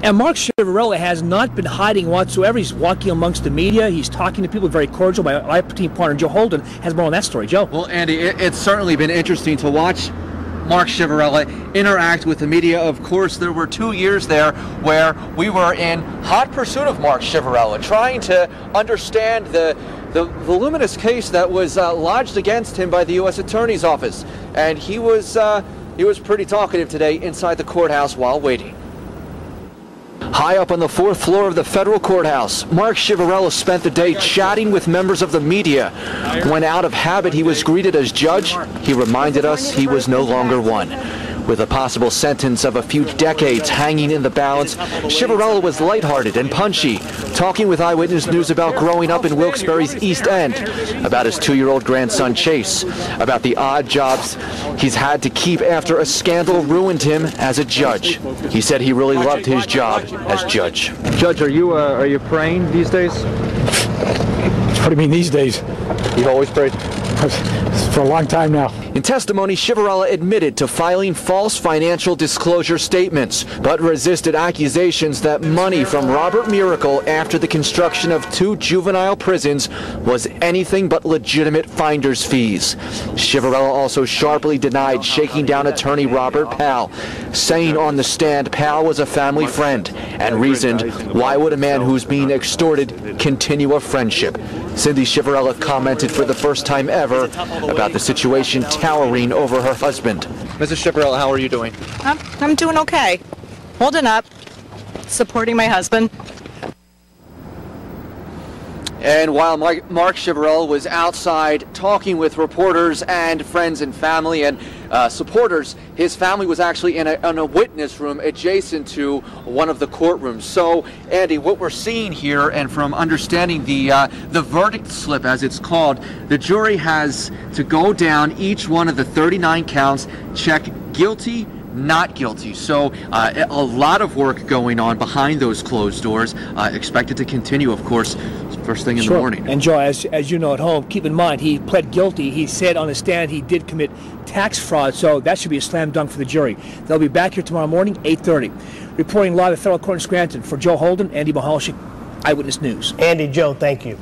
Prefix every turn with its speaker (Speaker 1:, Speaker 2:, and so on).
Speaker 1: And Mark Ciavarella has not been hiding whatsoever. He's walking amongst the media. He's talking to people, very cordial. My team partner, Joe Holden, has more on that story. Joe?
Speaker 2: Well, Andy, it's certainly been interesting to watch Mark Ciavarella interact with the media. Of course, there were 2 years there where we were in hot pursuit of Mark Ciavarella, trying to understand the voluminous case that was lodged against him by the U.S. Attorney's Office. And he was pretty talkative today inside the courthouse while waiting. High up on the 4th floor of the federal courthouse, Mark Ciavarella spent the day chatting with members of the media. When out of habit he was greeted as judge, he reminded us he was no longer one. With a possible sentence of a few decades hanging in the balance, Ciavarella was lighthearted and punchy, talking with Eyewitness News about growing up in Wilkes-Barre's East End, about his 2-year-old grandson Chase, about the odd jobs he's had to keep after a scandal ruined him as a judge. He said he really loved his job as judge. Judge, are you praying these days?
Speaker 3: What do you mean these days?
Speaker 2: You've always prayed?
Speaker 3: For a long time now.
Speaker 2: In testimony, Ciavarella admitted to filing false financial disclosure statements, but resisted accusations that money from Robert Miracle after the construction of 2 juvenile prisons was anything but legitimate finder's fees. Ciavarella also sharply denied shaking down attorney Robert Powell, saying on the stand Powell was a family friend, and reasoned why would a man who's being extorted continue a friendship. Cindy Ciavarella commented for the first time ever about the situation towering over her husband. Mrs. Ciavarella, how are you doing?
Speaker 4: I'm doing okay. Holding up, supporting my husband.
Speaker 2: And while Mark Ciavarella was outside talking with reporters and friends and family and supporters, his family was actually in a witness room adjacent to one of the courtrooms. So, Andy, what we're seeing here, and from understanding the verdict slip, as it's called, the jury has to go down each one of the 39 counts, check guilty, not guilty. So a lot of work going on behind those closed doors, expected to continue, of course, first thing in the morning.
Speaker 1: And Joe, as you know at home, keep in mind, he pled guilty. He said on the stand he did commit tax fraud, so that should be a slam dunk for the jury. They'll be back here tomorrow morning, 8:30. Reporting live at Federal Court in Scranton, for Joe Holden, Andy Mahalchik, Eyewitness News.
Speaker 5: Andy, Joe, thank you.